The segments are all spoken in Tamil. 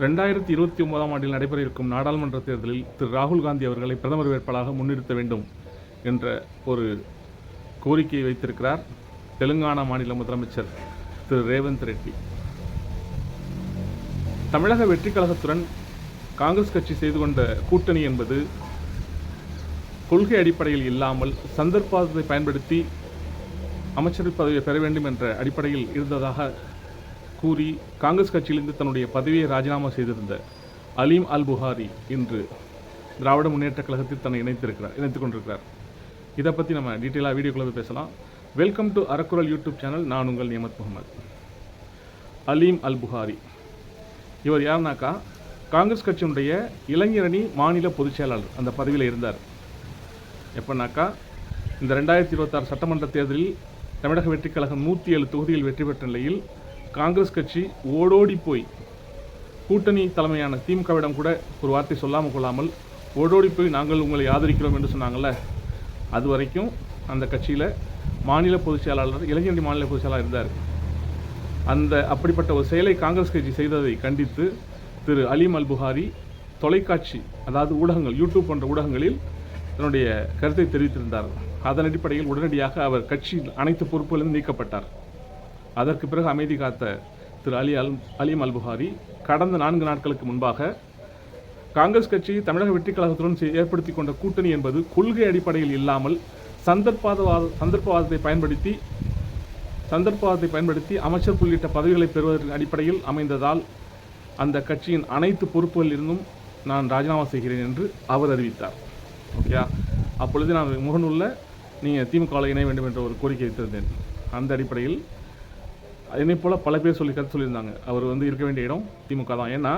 2029ஆம் ஆண்டில் நடைபெற இருக்கும் நாடாளுமன்ற தேர்தலில் திரு ராகுல் காந்தி அவர்களை பிரதமர் வேட்பாளராக முன்னிறுத்த வேண்டும் என்ற ஒரு கோரிக்கையை வைத்திருக்கிறார் தெலுங்கானா மாநில முதலமைச்சர் திரு ரேவந்த் ரெட்டி. தமிழக வெற்றி கழகத்துடன் காங்கிரஸ் கட்சி செய்து கொண்ட கூட்டணி என்பது கொள்கை அடிப்படையில் இல்லாமல் சந்தர்ப்பத்தை பயன்படுத்தி அமைச்சர் பதவியை பெற வேண்டும் என்ற அடிப்படையில் இருந்ததாக கூறி காங்கிரஸ் கட்சியிலிருந்து தன்னுடைய பதவியை ராஜினாமா செய்திருந்த அலீம் அல் புகாரி இன்று திராவிட முன்னேற்ற கழகத்தில் தன்னை இணைத்துக் கொண்டிருக்கிறார். இதை பற்றி நம்ம டீட்டெயிலாக வீடியோக்குள்ளே பேசலாம். Welcome to Arakkural YouTube channel. நான் உங்கள் நியமத் முகமது. அலீம் அல் புகாரி இவர் யாருனாக்கா காங்கிரஸ் கட்சியினுடைய இளைஞரணி மாநில பொதுச் செயலாளர் அந்த பதவியில் இருந்தார். எப்போனாக்கா இந்த 2026 சட்டமன்ற தேர்தலில் தமிழக வெற்றி கழகம் 107 தொகுதியில் வெற்றி பெற்ற நிலையில் காங்கிரஸ் கட்சி ஓடோடி போய் கூட்டணி தலைமையான திமுகவிடம் கூட ஒரு வார்த்தை சொல்லாமல் கொள்ளாமல் ஓடோடி போய் நாங்கள் உங்களை ஆதரிக்கிறோம் என்று சொன்னாங்கள்ல, அது வரைக்கும் அந்த கட்சியில் மாநில பொதுச் செயலாளர் இளைஞரணி மாநில பொதுச் செயலாளர் இருந்தார். அப்படிப்பட்ட ஒரு செயலை காங்கிரஸ் கட்சி செய்ததை கண்டித்து திரு அலீம் அல் புகாரி தொலைக்காட்சி, அதாவது ஊடகங்கள், யூடியூப் போன்ற ஊடகங்களில் தன்னுடைய கருத்தை தெரிவித்திருந்தார். அதன் அடிப்படையில் உடனடியாக அவர் கட்சியில் அனைத்து பொறுப்புகளிலும் நீக்கப்பட்டார். அதற்கு பிறகு அமைதி காத்த திரு அலீம் அல் புகாரி கடந்த 4 நாட்களுக்கு முன்பாக காங்கிரஸ் கட்சி தமிழக வெற்றி கழகத்துடன் ஏற்படுத்தி கொண்ட கூட்டணி என்பது கொள்கை அடிப்படையில் இல்லாமல் சந்தர்ப்பவாதத்தை பயன்படுத்தி அமைச்சர் உள்ளிட்ட பதவிகளை பெறுவதற்கு அடிப்படையில் அமைந்ததால் அந்த கட்சியின் அனைத்து பொறுப்புகளில் இருந்தும் நான் ராஜினாமா செய்கிறேன் என்று அவர் அறிவித்தார். ஓகே, அப்பொழுது நான் முகநூலில் நீங்கள் திமுகவில் இணைய வேண்டும் என்ற ஒரு கோரிக்கை வைத்திருந்தேன். அந்த அடிப்படையில் என்னை போல் பல பேர் கருத்து சொல்லியிருந்தாங்க. அவர் இருக்க வேண்டிய இடம் திமுக தான். ஏன்னா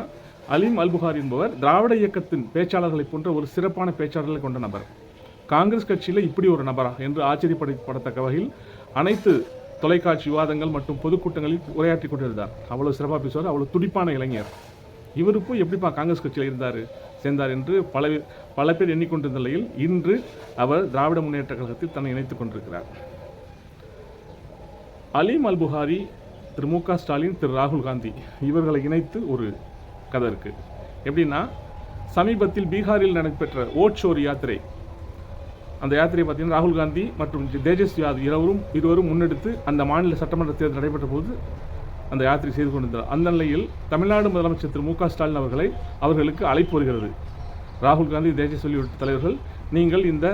அலீம் அல் புகாரி என்பவர் திராவிட இயக்கத்தின் பேச்சாளர்களை போன்ற ஒரு சிறப்பான பேச்சாளர்களை கொண்ட நபர். காங்கிரஸ் கட்சியில் இப்படி ஒரு நபரா என்று ஆச்சரியப்படத்தக்க வகையில் அனைத்து தொலைக்காட்சி விவாதங்கள் மற்றும் பொதுக்கூட்டங்களில் உரையாற்றி கொண்டிருந்தார். அவ்வளோ சிறப்பாக பேசுவார், அவ்வளோ துடிப்பான இளைஞர். இவருக்கும் எப்படிப்பா காங்கிரஸ் கட்சியில் சேர்ந்தார் என்று பல பேர் எண்ணிக்கொண்டிருந்த நிலையில் இன்று அவர் திராவிட முன்னேற்ற கழகத்தில் தன்னை இணைத்துக் கொண்டிருக்கிறார். அலீம் அல் புகாரி, திரு மு.க. ஸ்டாலின், திரு ராகுல் காந்தி இவர்களை இணைத்து ஒரு கதை இருக்குது. எப்படின்னா, சமீபத்தில் பீகாரில் நடைபெற்ற ஓட் ஷோர் யாத்திரை, அந்த யாத்திரை பார்த்தீங்கன்னா ராகுல் காந்தி மற்றும் தேஜஸ்வி யாதவ் இருவரும் முன்னெடுத்து அந்த மாநில சட்டமன்ற தேர்தல் நடைபெற்ற போது அந்த யாத்திரை செய்து கொண்டிருந்தார். அந்த நிலையில் தமிழ்நாடு முதலமைச்சர் திரு மு.க. ஸ்டாலின் அவர்களுக்கு அழைப்பு வருகிறது. ராகுல் காந்தி, தேஜஸ்வி உள்ளிட்ட தலைவர்கள் நீங்கள் இந்த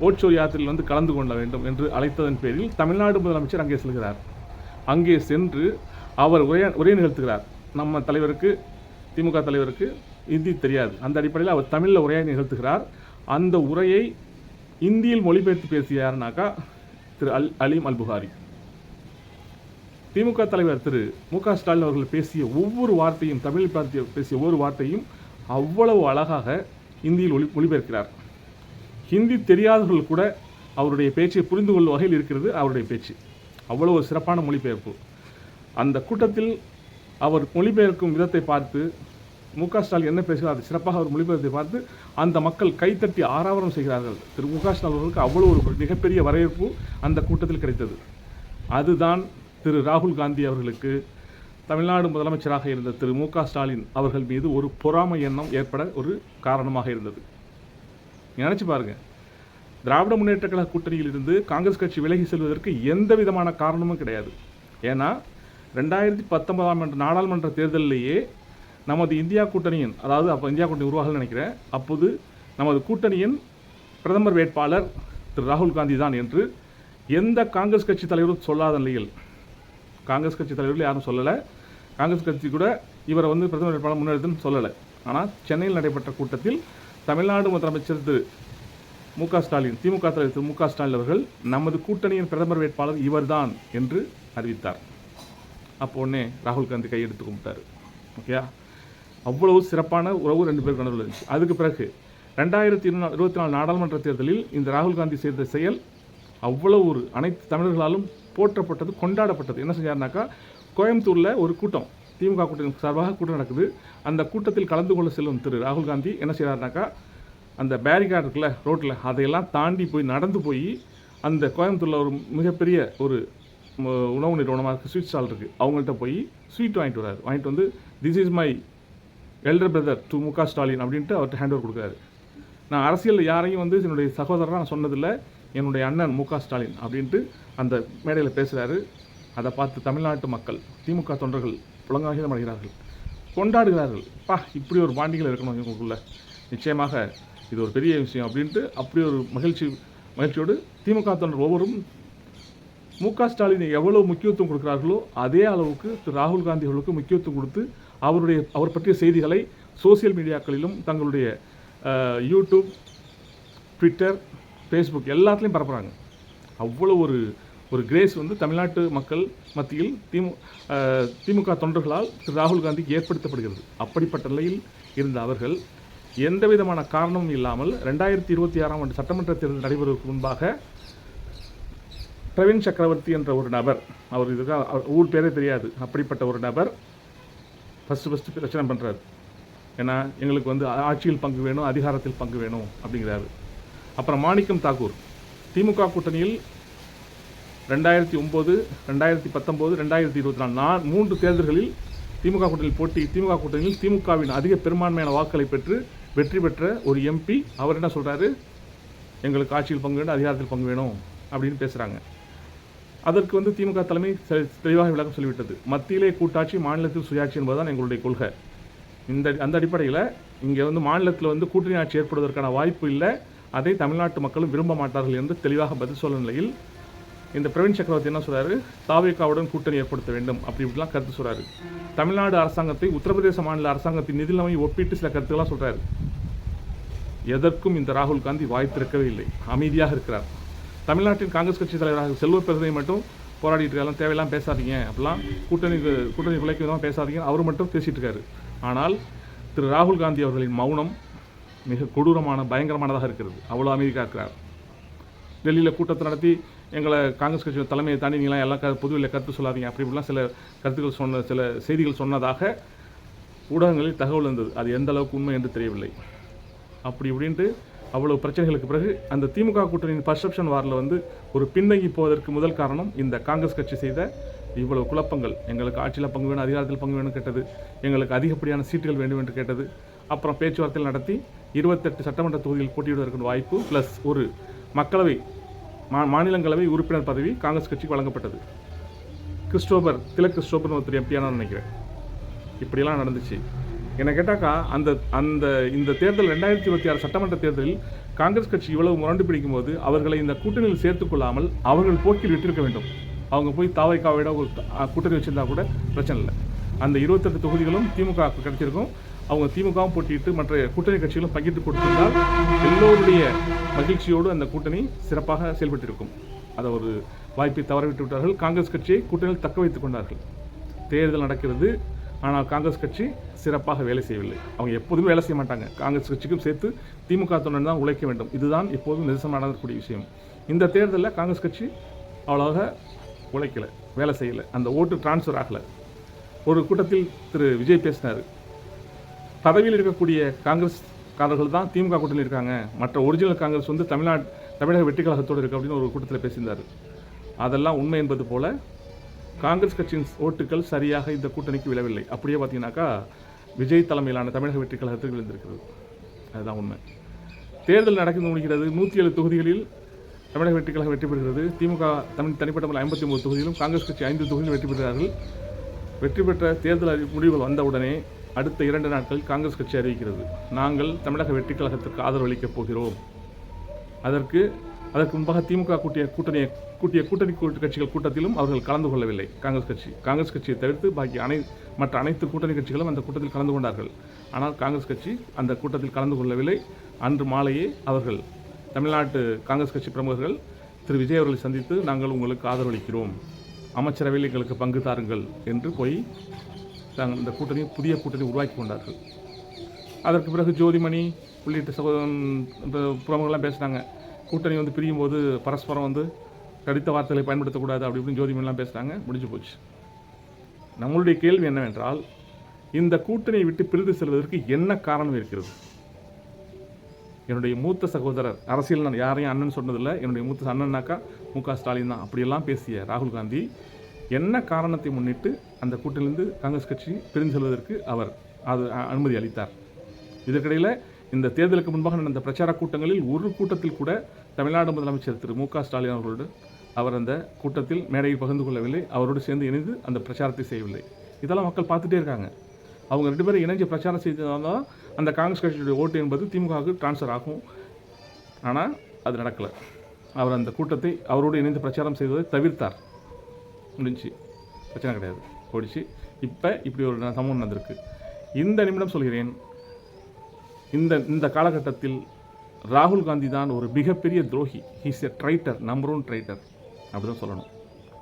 ஓட் ஷோர் யாத்திரையில் கலந்து கொள்ள வேண்டும் என்று அழைத்ததன் பேரில் தமிழ்நாடு முதலமைச்சர் அங்கே செல்கிறார். அங்கே சென்று அவர் உரை நிகழ்த்துகிறார். நம்ம தலைவருக்கு, திமுக தலைவருக்கு இந்தி தெரியாது. அந்த அடிப்படையில் அவர் தமிழில் உரையை நிகழ்த்துகிறார். அந்த உரையை இந்தியில் மொழிபெயர்த்து பேசிய யாருனாக்கா திரு அலீம் அல் புகாரி. திமுக தலைவர் திரு மு.க. ஸ்டாலின் அவர்கள் பேசிய ஒவ்வொரு வார்த்தையும், தமிழில் பேசிய ஒவ்வொரு வார்த்தையும் அவ்வளவு அழகாக இந்தியில் மொழிபெயர்க்கிறார். ஹிந்தி தெரியாதவர்கள் கூட அவருடைய பேச்சை புரிந்து கொள்ளும் வகையில் இருக்கிறது அவருடைய பேச்சு. அவ்வளோ ஒரு சிறப்பான மொழிபெயர்ப்பு. அந்த கூட்டத்தில் அவர் மொழிபெயர்க்கும் விதத்தை பார்த்து மு.க. ஸ்டாலின் என்ன பேசுகிறார், அது சிறப்பாக அவர் மொழிபெயர்ப்பதை பார்த்து அந்த மக்கள் கைத்தட்டி ஆரவாரம் செய்கிறார்கள். திரு மு.க. ஸ்டாலின் அவர்களுக்கு அவ்வளோ ஒரு மிகப்பெரிய வரவேற்பு அந்த கூட்டத்தில் கிடைத்தது. அதுதான் திரு ராகுல் காந்தி அவர்களுக்கு தமிழ்நாடு முதலமைச்சராக இருந்த திரு மு.க. ஸ்டாலின் அவர்கள் மீது ஒரு பொறாமை எண்ணம் ஏற்பட ஒரு காரணமாக இருந்தது. நினச்சி பாருங்கள், திராவிட முன்னேற்ற கழக கூட்டணியில் இருந்து காங்கிரஸ் கட்சி விலகி செல்வதற்கு எந்த விதமான காரணமும் கிடையாது. ஏன்னா 2019 நாடாளுமன்ற தேர்தலிலேயே நமது இந்தியா கூட்டணியின், அதாவது அப்போ இந்தியா கூட்டணி உருவாகலன்னு நினைக்கிறேன், அப்போது நமது கூட்டணியின் பிரதமர் வேட்பாளர் திரு ராகுல் காந்தி தான் என்று எந்த காங்கிரஸ் கட்சி தலைவரும் சொல்லாத நிலையில், காங்கிரஸ் கட்சி தலைவர்கள் யாரும் சொல்லலை, காங்கிரஸ் கட்சி கூட இவரை பிரதமர் வேட்பாளர் முன்னெடுத்துன்னு சொல்லலை. ஆனால் சென்னையில் நடைபெற்ற கூட்டத்தில் தமிழ்நாடு முதலமைச்சர் திரு மு.க. ஸ்டாலின், திமுக தலைவர் திரு மு.க. ஸ்டாலின் அவர்கள் நமது கூட்டணியின் பிரதமர் வேட்பாளர் இவர்தான் என்று அறிவித்தார். அப்போ உடனே ராகுல் காந்தி கையெடுத்து கும்பிட்டார். ஓகே, அவ்வளவு சிறப்பான உறவு 2 பேருக்கு நடுவில் இருந்துச்சு. அதுக்கு பிறகு 2024 நாடாளுமன்ற தேர்தலில் இந்த ராகுல் காந்தி செய்த செயல் அவ்வளவு ஒரு அனைத்து தமிழர்களாலும் போற்றப்பட்டது, கொண்டாடப்பட்டது. என்ன செஞ்சார்னாக்கா, கோயம்புத்தூரில் ஒரு கூட்டம், திமுக கூட்டணி சார்பாக கூட்டம் நடக்குது. அந்த கூட்டத்தில் கலந்து கொள்ள செல்லும் திரு ராகுல் காந்தி என்ன செய்கிறாருனாக்கா, அந்த பேரிகார்டு இருக்குல்ல ரோட்டில், அதையெல்லாம் தாண்டி போய் நடந்து போய் அந்த கோயம்புத்தூரில் ஒரு மிகப்பெரிய ஒரு உணவு நிறுவனமாக இருக்குது, ஸ்வீட் ஸ்டால் இருக்குது, அவங்கள்ட்ட போய் ஸ்வீட் வாங்கிட்டு வராரு. வாங்கிட்டு this is my elder brother to மு.க. ஸ்டாலின் அப்படின்ட்டு அவர்கிட்ட ஹேண்ட் ஓவர் கொடுக்குறாரு. நான் அரசியலில் யாரையும் வந்து என்னுடைய சகோதரராக நான் சொன்னதில்லை, என்னுடைய அண்ணன் மு.க. ஸ்டாலின் அப்படின்ட்டு அந்த மேடையில் பேசுகிறாரு. அதை பார்த்து தமிழ்நாட்டு மக்கள், திமுக தொண்டர்கள் புலங்காகிதம் அடைகிறார்கள், கொண்டாடுகிறார்கள். இப்படி ஒரு பாண்டிகள் இருக்கணும் இவங்களுக்குள்ள, நிச்சயமாக இது ஒரு பெரிய விஷயம் அப்படின்ட்டு அப்படி ஒரு மகிழ்ச்சியோடு திமுக தொண்டர் ஒவ்வொரும் மு.க. ஸ்டாலினை எவ்வளவு முக்கியத்துவம் கொடுக்கிறார்களோ அதே அளவுக்கு திரு ராகுல் காந்தி அவர்களுக்கு முக்கியத்துவம் கொடுத்து அவர் பற்றிய செய்திகளை சோசியல் மீடியாக்களிலும் தங்களுடைய யூடியூப், ட்விட்டர், ஃபேஸ்புக் எல்லாத்துலேயும் பரப்புகிறாங்க. அவ்வளோ ஒரு கிரேஸ் வந்து தமிழ்நாட்டு மக்கள் மத்தியில் திமுக தொண்டர்களால் திரு ராகுல் காந்திக்கு ஏற்படுத்தப்படுகிறது. அப்படிப்பட்ட நிலையில் இருந்த அவர்கள் எந்த விதமான காரணமும் இல்லாமல் 2026ஆம் ஆண்டு சட்டமன்ற தேர்தல் நடைபெறுவதற்கு முன்பாக பிரவீன் சக்கரவர்த்தி என்ற ஒரு நபர், அவர் இதுக்காக ஊர் பேரே தெரியாது, அப்படிப்பட்ட ஒரு நபர் ஃபஸ்ட்டு பிரச்சனை பண்ணுறாரு. ஏன்னா எங்களுக்கு வந்து ஆட்சியில் பங்கு வேணும், அதிகாரத்தில் பங்கு வேணும் அப்படிங்கிறாரு. அப்புறம் மாணிக்கம் தாக்கூர் திமுக கூட்டணியில் 2009, 2019, 2024 3 தேர்தல்களில் திமுக கூட்டணியில் திமுகவின் அதிக பெரும்பான்மையான வாக்குகளை பெற்று வெற்றி பெற்ற ஒரு எம்பி. அவர் என்ன சொல்கிறாரு, எங்களுக்கு ஆட்சியில் பங்கு வேணும், அதிகாரத்தில் பங்கு வேணும் அப்படின்னு பேசுகிறாங்க. அதற்கு வந்து திமுக தலைமை தெளிவாக விளக்கம் சொல்லிவிட்டது. மத்தியிலே கூட்டாட்சி, மாநிலத்தில் சுயாட்சி என்பதுதான் எங்களுடைய கொள்கை. அந்த அடிப்படையில் இங்கே வந்து மாநிலத்தில் வந்து கூட்டணி ஆட்சி ஏற்படுவதற்கான வாய்ப்பு இல்லை, அதை தமிழ்நாட்டு மக்களும் விரும்ப மாட்டார்கள் என்று தெளிவாக பதில் சொல்லும் நிலையில் இந்த பிரவீன் சக்கரவர்த்தி என்ன சொல்கிறாரு, தாவேகாவுடன் கூட்டணி ஏற்படுத்த வேண்டும் அப்படி இப்படிலாம் கருத்து சொல்கிறாரு. தமிழ்நாடு அரசாங்கத்தை உத்தரப்பிரதேச மாநில அரசாங்கத்தின் நிதி நிலைமை ஒப்பிட்டு சில கருத்துக்கெல்லாம் சொல்கிறாரு. எதற்கும் இந்த ராகுல் காந்தி வாய் திறக்கவே இல்லை, அமைதியாக இருக்கிறார். தமிழ்நாட்டின் காங்கிரஸ் கட்சி தலைவராக செல்வ பெருந்தகை மட்டும் போராடிட்டு இருக்காங்க, தேவையெல்லாம் பேசாதீங்க, அப்படிலாம் கூட்டணி குலைக்கும் விதமாக பேசாதீங்க, அவர் மட்டும் பேசிகிட்டு இருக்காரு. ஆனால் திரு ராகுல் காந்தி அவர்களின் மௌனம் மிக கொடூரமான பயங்கரமானதாக இருக்கிறது. அவ்வளோ அமைதியாக இருக்கிறார். டெல்லியில் கூட்டத்தை நடத்தி எங்களை காங்கிரஸ் கட்சி தலைமையை தாண்டி நீங்களாம் எல்லாம் பொதுவில் கருத்து சொல்லாதீங்க அப்படி இப்படிலாம் சில செய்திகள் சொன்னதாக ஊடகங்களில் தகவல் இருந்தது. அது எந்த அளவுக்கு உண்மை என்று தெரியவில்லை. அப்படி இப்படின்ட்டு அவ்வளோ பிரச்சனைகளுக்கு பிறகு அந்த திமுக கூட்டணியின் பர்செப்ஷன் வாரில் வந்து ஒரு பின்தங்கி போவதற்கு முதல் காரணம் இந்த காங்கிரஸ் கட்சி செய்த இவ்வளவு குழப்பங்கள். எங்களுக்கு ஆட்சியில் பங்கு வேணும், அதிகாரத்தில் பங்கு வேணும் கேட்டது, எங்களுக்கு அதிகப்படியான சீட்டுகள் வேண்டும் என்று கேட்டது. அப்புறம் பேச்சுவார்த்தையில் நடத்தி 28 சட்டமன்ற தொகுதியில் போட்டியிடுவதற்கு வாய்ப்பு ப்ளஸ் ஒரு மக்களவை மாநிலங்களவை உறுப்பினர் பதவி காங்கிரஸ் கட்சிக்கு வழங்கப்பட்டது. திலக் கிறிஸ்டோபர் ஒருத்தர் எம்பியான நினைக்கிறேன். இப்படியெல்லாம் நடந்துச்சு. என்ன கேட்டாக்கா இந்த தேர்தல் 2026 சட்டமன்ற தேர்தலில் காங்கிரஸ் கட்சி இவ்வளவு முரண்டு பிடிக்கும் போது அவர்களை இந்த கூட்டணியில் சேர்த்துக் கொள்ளாமல் அவர்கள் போக்கில் விட்டிருக்க வேண்டும். அவங்க போய் தாவைக்காவிட ஒரு கூட்டணி வச்சிருந்தா கூட பிரச்சனை இல்லை. அந்த 28 தொகுதிகளும் திமுக கிடைச்சிருக்கும். அவங்க திமுகவும் போட்டியிட்டு மற்ற கூட்டணி கட்சிகளும் பங்கிட்டு கொடுத்திருந்தால் எல்லோருடைய மகிழ்ச்சியோடு அந்த கூட்டணி சிறப்பாக செயல்பட்டிருக்கும். அதை ஒரு வாய்ப்பை தவறவிட்டு விட்டார்கள். காங்கிரஸ் கட்சியை கூட்டணியில் தக்க வைத்துக் கொண்டார்கள். தேர்தல் நடக்கிறது, ஆனால் காங்கிரஸ் கட்சி சிறப்பாக வேலை செய்யவில்லை. அவங்க எப்போதுமே வேலை செய்ய மாட்டாங்க. காங்கிரஸ் கட்சிக்கும் சேர்த்து திமுக தொண்டன் தான் உழைக்க வேண்டும். இதுதான் எப்போதும் நிதர்சனம் நடக்கக்கூடிய விஷயம். இந்த தேர்தலில் காங்கிரஸ் கட்சி அவ்வளோக உழைக்கலை, வேலை செய்யலை, அந்த ஓட்டு டிரான்ஸ்ஃபர் ஆகலை. ஒரு கூட்டத்தில் திரு விஜய் பேசினார், பதவியில் இருக்கக்கூடிய காங்கிரஸ்காரர்கள் தான் திமுக கூட்டணியில் இருக்காங்க, மற்ற ஒரிஜினல் காங்கிரஸ் வந்து தமிழக வெற்றி கழகத்தோடு இருக்குது அப்படின்னு ஒரு கூட்டத்தில் பேசியிருந்தார். அதெல்லாம் உண்மை என்பது போல காங்கிரஸ் கட்சியின் ஓட்டுகள் சரியாக இந்த கூட்டணிக்கு விழவில்லை. அப்படியே பார்த்தீங்கன்னாக்கா விஜய் தலைமையிலான தமிழக வெற்றி கழகத்துக்கு விழுந்திருக்கிறது. அதுதான் உண்மை. தேர்தல் நடந்து முடிகிறது. 107 தொகுதிகளில் தமிழக வெற்றி கழகம் வெற்றி பெறுகிறது. திமுக தனிப்பட்ட 59 தொகுதியிலும், காங்கிரஸ் கட்சி 5 தொகுதியில் வெற்றி பெறுகிறார்கள். வெற்றி பெற்ற தேர்தல் முடிவுகள் வந்தவுடனே அடுத்த 2 நாட்களில் காங்கிரஸ் கட்சி அறிவிக்கிறது, நாங்கள் தமிழக வெற்றி கழகத்திற்கு ஆதரவளிக்கப் போகிறோம். அதற்கு முன்பாக திமுக கூட்டிய கூட்டணி கட்சிகள் கூட்டத்திலும் அவர்கள் கலந்து கொள்ளவில்லை. காங்கிரஸ் கட்சியை தவிர்த்து பாக்கி மற்ற அனைத்து கூட்டணி கட்சிகளும் அந்த கூட்டத்தில் கலந்து கொண்டார்கள். ஆனால் காங்கிரஸ் கட்சி அந்த கூட்டத்தில் கலந்து கொள்ளவில்லை. அன்று மாலையே அவர்கள் தமிழ்நாட்டு காங்கிரஸ் கட்சி பிரமுகர்கள் திரு விஜய் அவர்களை சந்தித்து, நாங்கள் உங்களுக்கு ஆதரவளிக்கிறோம், அமைச்சரவையில் எங்களுக்கு பங்கு தாருங்கள் என்று போய் இந்த புதிய கூட்டணி உருவாக்கி கொண்டார்கள். அதற்கு பிறகு ஜோதிமணி உள்ளிட்ட பிரமுகர்கள்லாம் பேசினாங்க, கூட்டணி வந்து பிரியும் போது பரஸ்பரம் வந்து கடித்த வார்த்தைகளை பயன்படுத்தக்கூடாது அப்படி இப்படின்னு ஜோதிமணிலாம் பேசுகிறாங்க. முடிஞ்சு போச்சு. நம்மளுடைய கேள்வி என்னவென்றால், இந்த கூட்டணியை விட்டு பிரிந்து செல்வதற்கு என்ன காரணம் இருக்கிறது? என்னுடைய மூத்த சகோதரர், அரசியல் நான் யாரையும் அண்ணன் சொன்னதில்லை, என்னுடைய மூத்த அண்ணன்னாக்கா மு.க. ஸ்டாலின் தான். அப்படியெல்லாம் பேசிய ராகுல் காந்தி என்ன காரணத்தை முன்னிட்டு அந்த கூட்டணியிலிருந்து காங்கிரஸ் கட்சி பிரிந்து செல்வதற்கு அவர் அது அனுமதி அளித்தார். இதற்கிடையில் இந்த தேர்தலுக்கு முன்பாக நடந்த பிரச்சார கூட்டங்களில் ஒரு கூட்டத்தில் கூட தமிழ்நாடு முதலமைச்சர் திரு மு க ஸ்டாலின் அவர்களோடு அவர் அந்த கூட்டத்தில் மேடையில் பகிர்ந்து கொள்ளவில்லை, அவரோடு சேர்ந்து இணைந்து அந்த பிரச்சாரத்தை செய்யவில்லை. இதெல்லாம் மக்கள் பார்த்துட்டே இருக்காங்க. அவங்க 2 பேரும் இணைஞ்சு பிரச்சாரம் செய்ததால் தான் அந்த காங்கிரஸ் கட்சியுடைய ஓட்டு என்பது திமுகவுக்கு டிரான்ஸ்ஃபர் ஆகும். ஆனால் அது நடக்கலை. அவர் அந்த கூட்டத்தை அவரோடு இணைந்து பிரச்சாரம் செய்வதை தவிர்த்தார். முடிஞ்சு, பிரச்சனை கிடையாது, போயிடுச்சு. இப்போ இப்படி ஒரு சம்பவம் நடந்திருக்கு. இந்த நிமிடம் சொல்கிறேன், இந்த காலகட்டத்தில் ராகுல் காந்தி தான் ஒரு மிகப்பெரிய துரோகி. He's a traitor, number 1 traitor அப்படி தான் சொல்லணும்.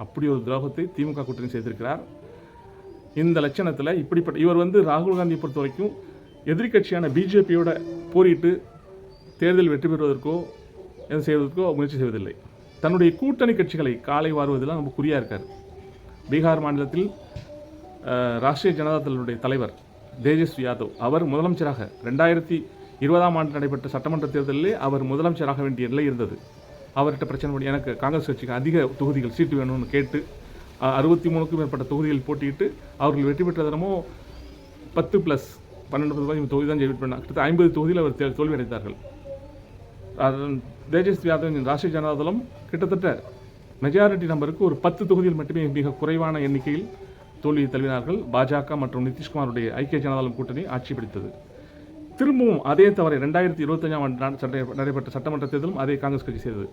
அப்படி ஒரு துரோகத்தை திமுக கூட்டணி செய்திருக்கிறார். இந்த லட்சணத்தில் இப்படிப்பட்ட இவர் ராகுல் காந்தியை பொறுத்த வரைக்கும் எதிரி கட்சியான பிஜேபியோட போரிட்டு தேர்தல் வெற்றி பெறுவதற்கோ எது செய்வதற்கோ முயற்சி செய்வதில்லை. தன்னுடைய கூட்டணி கட்சிகளை காலை வாருவதில் ரொம்ப குறியாக இருக்கார். பீகார் மாநிலத்தில் ராஷ்ட்ரிய ஜனதா தளுடைய தலைவர் தேஜஸ்வி யாதவ் அவர் முதலமைச்சராக 2020ஆம் ஆண்டு நடைபெற்ற சட்டமன்ற தேர்தலிலே அவர் முதலமைச்சராக வேண்டிய நிலை இருந்தது. அவர்கிட்ட பிரச்சனை பண்ணி எனக்கு காங்கிரஸ் கட்சிக்கு அதிக தொகுதிகள் சீட்டு வேணும்னு கேட்டு 63க்கும் மேற்பட்ட தொகுதிகள் போட்டியிட்டு அவர்கள் வெற்றி பெற்ற தினமோ 10+12 தொகுதி தான் ஜெயிட் பண்ணார். கிட்டத்தட்ட 50 தொகுதியில் அவர் தோல்வி அடைந்தார்கள். தேஜஸ்வி யாதவ் ராஷ்ட்ரிய ஜனதா தளம் கிட்டத்தட்ட மெஜாரிட்டி நம்பருக்கு ஒரு 10 தொகுதியில் மட்டுமே மிக குறைவான எண்ணிக்கையில் தோல்வியை தழுவினார்கள். பாஜக மற்றும் நிதிஷ்குமாருடைய ஐக்கிய ஜனதாதளம் கூட்டணி ஆட்சி பிடித்தது. திரும்பவும் அதே தவறை 2025ஆம் ஆண்டு நடைபெற்ற சட்டமன்ற தேர்தலும் அதே காங்கிரஸ் கட்சி செய்தது.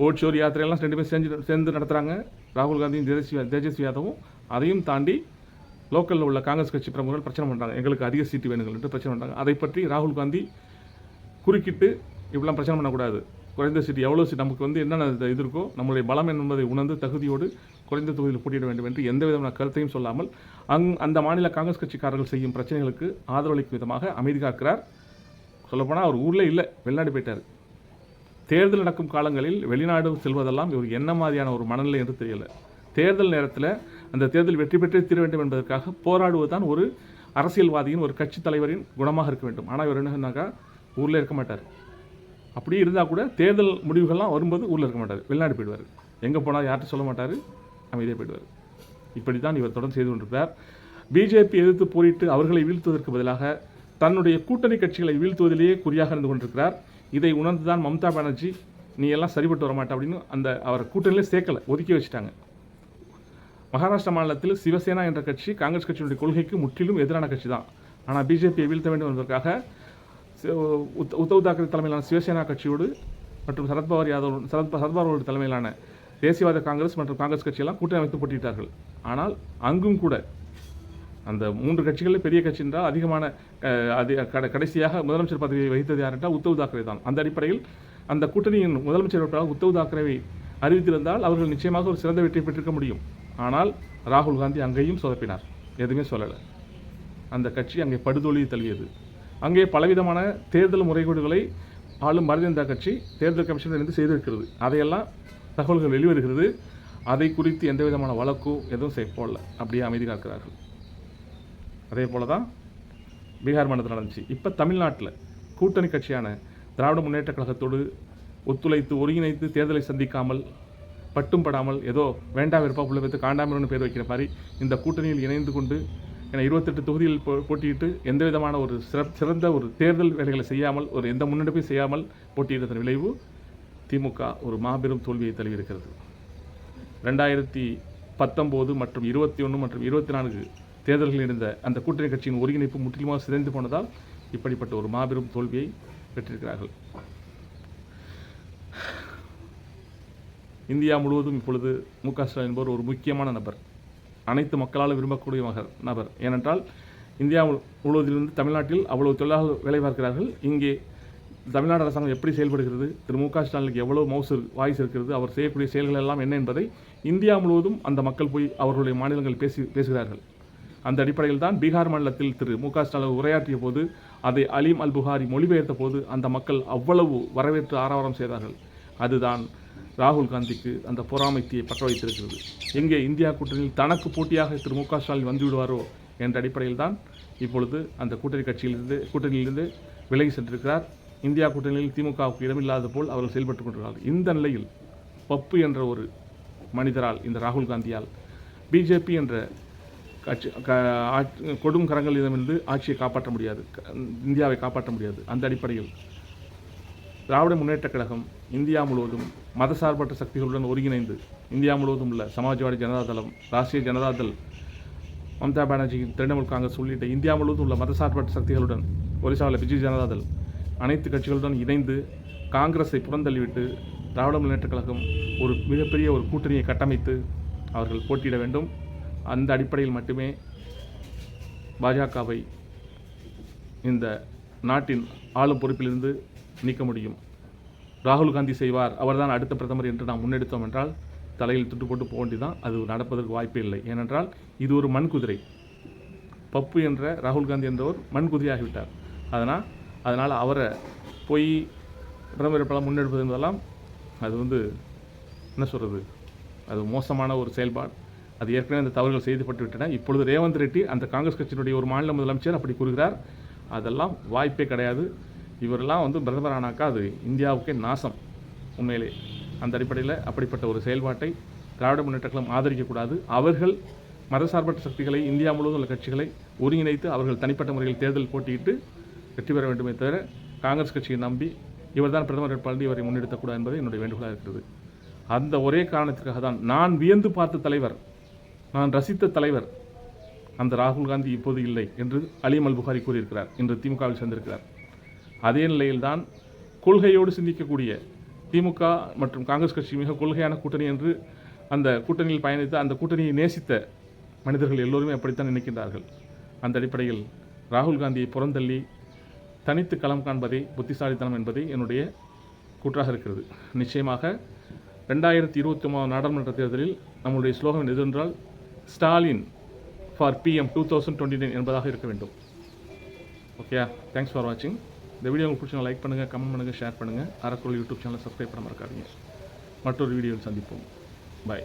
ஓட் ஷோர் யாத்திரையெல்லாம் 2 பேரும் சேர்ந்து நடத்துகிறாங்க. ராகுல் காந்தியும் தேஜஸ்வி யாதவும் அதையும் தாண்டி லோக்கலில் உள்ள காங்கிரஸ் கட்சி பிரமுகர்கள் பிரச்சனை பண்ணுறாங்க, எங்களுக்கு அதிக சீட்டு வேணுங்கள் என்று பிரச்சனை பண்ணுறாங்க. அதை பற்றி ராகுல் காந்தி குறுக்கிட்டு இப்படிலாம் பிரச்சனை பண்ணக்கூடாது, குறைந்த சீட்டு எவ்வளோ சீட் நமக்கு என்னென்ன இது இருக்கோ நம்மளுடைய பலம் என்பதை உணர்ந்து தகுதியோடு குறைந்த தொகுதியில் போட்டியிட வேண்டும் என்று எந்த விதமான கருத்தையும் சொல்லாமல் அந்த மாநில காங்கிரஸ் கட்சிக்காரர்கள் செய்யும் பிரச்சனைகளுக்கு ஆதரவளிக்கும் விதமாக அமைதி காக்கிறார். சொல்லப்போனால் அவர் ஊரில் இல்லை, வெளிநாடு போயிட்டார். தேர்தல் நடக்கும் காலங்களில் வெளிநாடு செல்வதெல்லாம் இவர் என்ன மாதிரியான ஒரு மனநிலை என்று தெரியல. தேர்தல் நேரத்தில் அந்த தேர்தல் வெற்றி பெற்றே தீர வேண்டும் என்பதற்காக போராடுவதுதான் ஒரு அரசியல்வாதியின் ஒரு கட்சி தலைவரின் குணமாக இருக்க வேண்டும். ஆனால் இவர் என்ன சொன்னாக்கா ஊரில் இருக்க மாட்டார். அப்படி இருந்தால் கூட தேர்தல் முடிவுகள்லாம் வரும்போது ஊரில் இருக்க மாட்டார், வெளிநாடு போயிடுவார். எங்கே போனால் யார்கிட்ட சொல்ல மாட்டார், அமைதியாக போயிடுவார். இப்படி தான் இவர் தொடர்ந்து செய்து கொண்டிருப்பார். பிஜேபி எதிர்த்து போரிட்டு அவர்களை வீழ்த்துவதற்கு பதிலாக தன்னுடைய கூட்டணி கட்சிகளை வீழ்த்துவதிலேயே குறியாக இருந்து கொண்டிருக்கிறார். இதை உணர்ந்து தான் மம்தா பானர்ஜி நீ எல்லாம் சரிபட்டு வரமாட்டா அப்படின்னு அவர் கூட்டணியிலே சேர்க்கலை, ஒதுக்கி வச்சுட்டாங்க. மகாராஷ்டிரா மாநிலத்தில் சிவசேனா என்ற கட்சி காங்கிரஸ் கட்சியினுடைய கொள்கைக்கு முற்றிலும் எதிரான கட்சி தான். ஆனால் பிஜேபியை வீழ்த்த வேண்டும் என்பதற்காக உத்தவ் தாக்கரே தலைமையிலான சிவசேனா கட்சியோடு மற்றும் சரத்பவாரோடு தலைமையிலான தேசியவாத காங்கிரஸ் மற்றும் காங்கிரஸ் கட்சியெல்லாம் கூட்டணி அமைத்து போட்டியிட்டார்கள். ஆனால் அங்கும் கூட அந்த 3 கட்சிகளில் பெரிய கட்சி என்றால் அதிகமான கடைசியாக முதலமைச்சர் பதவியை வகித்தது யார் என்றால் உத்தவ் தாக்கரே தான். அந்த அடிப்படையில் அந்த கூட்டணியின் முதலமைச்சர் வேட்பாளர் உத்தவ் தாக்கரேவை அறிவித்திருந்தால் அவர்கள் நிச்சயமாக ஒரு சிறந்த வெற்றியை பெற்றிருக்க முடியும். ஆனால் ராகுல் காந்தி அங்கேயும் சொதப்பினார், எதுவுமே சொல்லலை. அந்த கட்சி அங்கே படுதோல்வியை தழுவியது. அங்கே பலவிதமான தேர்தல் முறைகேடுகளை ஆளும் பாரதிய ஜனதா கட்சி தேர்தல் கமிஷனில் இருந்து செய்திருக்கிறது. அதையெல்லாம் தகவல்கள் வெளிவருகிறது. அதை குறித்து எந்த விதமான வழக்கோ எதுவும் போடல, அப்படியே அமைதி காக்கிறார்கள். அதே போல தான் பீகார் மாநிலத்தில் நடந்துச்சு. இப்போ தமிழ்நாட்டில் கூட்டணி கட்சியான திராவிட முன்னேற்ற கழகத்தோடு ஒத்துழைத்து ஒருங்கிணைத்து தேர்தலை சந்திக்காமல் பட்டும் படாமல் ஏதோ வேண்டா வெறுப்பா புள்ள வைத்து காண்டாமிரன்னு பேர் வைக்கிற மாதிரி இந்த கூட்டணியில் இணைந்து கொண்டு 28 தொகுதியில் போட்டியிட்டு எந்த விதமான ஒரு சிறந்த ஒரு தேர்தல் வேலைகளை செய்யாமல் ஒரு எந்த முன்னெடுப்பையும் செய்யாமல் போட்டியிட்டதன் விளைவு திமுக ஒரு மாபெரும் தோல்வியை தழுவியிருக்கிறது. 2019 மற்றும் 21 மற்றும் 24 தேர்தல்களில் இருந்த அந்த கூட்டணி கட்சியின் ஒருங்கிணைப்பு முற்றிலுமாக சிதைந்து போனதால் இப்படிப்பட்ட ஒரு மாபெரும் தோல்வியை பெற்றிருக்கிறார்கள். இந்தியா முழுவதும் இப்பொழுது மு க ஸ்டாலின் என்பவர் ஒரு முக்கியமான நபர், அனைத்து மக்களால் விரும்பக்கூடிய நபர். ஏனென்றால் இந்தியா முழுவதிலிருந்து தமிழ்நாட்டில் அவ்வளவு தொழிலாளர்கள் வேலை பார்க்கிறார்கள். இங்கே தமிழ்நாடு அரசாங்கம் எப்படி செயல்படுகிறது, திரு மு க ஸ்டாலினுக்கு எவ்வளோ வாய்ஸ் இருக்கிறது, அவர் செய்யக்கூடிய செயல்கள் எல்லாம் என்ன என்பதை இந்தியா முழுவதும் அந்த மக்கள் போய் அவர்களுடைய மாநிலங்கள் பேசுகிறார்கள். அந்த அடிப்படையில் தான் பீகார் மாநிலத்தில் திரு மு க ஸ்டாலின் உரையாற்றிய போது அதை அலீம் அல் புகாரி மொழிபெயர்த்த போது அந்த மக்கள் அவ்வளவு வரவேற்று ஆரவாரம் செய்தார்கள். அதுதான் ராகுல் காந்திக்கு அந்த பொறாமைத்தியை பற்ற வைத்திருக்கிறது. எங்கே இந்தியா கூட்டணியில் தனக்கு போட்டியாக திரு மு க ஸ்டாலின் வந்துவிடுவாரோ என்ற அடிப்படையில் தான் இப்பொழுது அந்த கூட்டணியிலிருந்து விலகி சென்றிருக்கிறார். இந்தியா கூட்டணியில் திமுகவுக்கு இடமில்லாத போல் அவர்கள் செயல்பட்டுக் கொண்டிருக்கிறார்கள். இந்த நிலையில் பப்பு என்ற ஒரு மனிதரால், இந்த ராகுல் காந்தியால் பிஜேபி என்ற கொடும் கரங்களிடமிருந்து ஆட்சியை காப்பாற்ற முடியாது, இந்தியாவை காப்பாற்ற முடியாது. அந்த அடிப்படையில் திராவிட முன்னேற்றக் கழகம் இந்தியா முழுவதும் மதசார்பற்ற சக்திகளுடன் ஒருங்கிணைந்து இந்தியா முழுவதும் உள்ள சமாஜ்வாடி ஜனதாதளம், ராஷ்ட்ரிய ஜனதாதள், மம்தா பானர்ஜியின் திரிணாமுல் காங்கிரஸ் உள்ளிட்ட இந்தியா முழுவதும் உள்ள மதசார்பற்ற சக்திகளுடன், ஒரிசாவில் பிஜு ஜனதாதள், அனைத்து கட்சிகளுடன் இணைந்து காங்கிரஸை புறந்தள்ளிவிட்டு திராவிட முன்னேற்றக் கழகம் ஒரு மிகப்பெரிய ஒரு கூட்டணியை கட்டமைத்து அவர்கள் போட்டியிட வேண்டும். அந்த அடிப்படையில் மட்டுமே பாஜகவை இந்த நாட்டின் ஆளும் பொறுப்பிலிருந்து நீக்க முடியும். ராகுல் காந்தி செய்வார், அவர்தான் அடுத்த பிரதமர் என்று நாம் முன்னெடுத்தோம் என்றால் தலையில் துட்டு போட்டு போக வேண்டியதான். அது நடப்பதற்கு வாய்ப்பே இல்லை. ஏனென்றால் இது ஒரு மண்குதிரை. பப்பு என்ற ராகுல் காந்தி என்றவர் மண்குதிரையாகிவிட்டார். அதனால் அவரை போய் பிரதமர் பலம் முன்னெடுப்பது என்பதெல்லாம் அது என்ன சொல்கிறது, அது மோசமான ஒரு செயல்பாடு. அது ஏற்கனவே அந்த தவறுகள் செய்துபட்டு விட்டன. இப்பொழுது ரேவந்த் ரெட்டி அந்த காங்கிரஸ் கட்சியினுடைய ஒரு மாநில முதலமைச்சர் அப்படி கூறுகிறார். அதெல்லாம் வாய்ப்பே கிடையாது. இவரெல்லாம் பிரதமர் ஆனாக்கா அது இந்தியாவுக்கே நாசம் உண்மையிலே. அந்த அடிப்படையில் அப்படிப்பட்ட ஒரு செயல்பாட்டை திராவிட முன்னேற்றக் கழகம் ஆதரிக்கக்கூடாது. அவர்கள் மதசார்பற்ற சக்திகளை, இந்தியா முழுவதும் உள்ள கட்சிகளை ஒருங்கிணைத்து அவர்கள் தனிப்பட்ட முறையில் தேர்தல் போட்டியிட்டு வெற்றி பெற வேண்டுமே தவிர காங்கிரஸ் கட்சியை நம்பி இவர்தான் பிரதமர் வேட்பாளர் இவரை முன்னெடுத்தக்கூடாது என்பது என்னுடைய வேண்டுகோளாக இருக்கிறது. அந்த ஒரே காரணத்திற்காக தான் நான் வியந்து பார்த்த தலைவர், நான் ரசித்த தலைவர் அந்த ராகுல் காந்தி இப்போது இல்லை என்று அலீம் அல் புகாரி கூறியிருக்கிறார். இன்று திமுகவில் சேர்ந்திருக்கிறார். அதே நிலையில்தான் கொள்கையோடு சிந்திக்கக்கூடிய திமுக மற்றும் காங்கிரஸ் கட்சி மிக கொள்கையான கூட்டணி என்று அந்த கூட்டணியில் பயணித்த, அந்த கூட்டணியை நேசித்த மனிதர்கள் எல்லோருமே அப்படித்தான் நினைக்கின்றார்கள். அந்த அடிப்படையில் ராகுல் காந்தியை புறந்தள்ளி தனித்து களம் காண்பதே புத்திசாலித்தனம் என்பதே என்னுடைய கூற்றாக இருக்கிறது. நிச்சயமாக 2023 நாடாளுமன்ற தேர்தலில் நம்முடைய ஸ்லோகம் எதென்றால் ஸ்டாலின் ஃபார் PM 2029 என்பதாக இருக்க வேண்டும். ஓகே, தேங்க்ஸ் ஃபார் வாட்சிங். இந்த வீடியோ உங்களுக்கு பிடிச்சா லைக் பண்ணுங்கள், கமெண்ட் பண்ணுங்கள், ஷேர் பண்ணுங்கள். அறக்குறள் யூடியூப் சேனலை சப்ஸ்கிரைப் பண்ண மறக்காதீங்க. மற்றொரு வீடியோவில் சந்திப்போம். பாய்.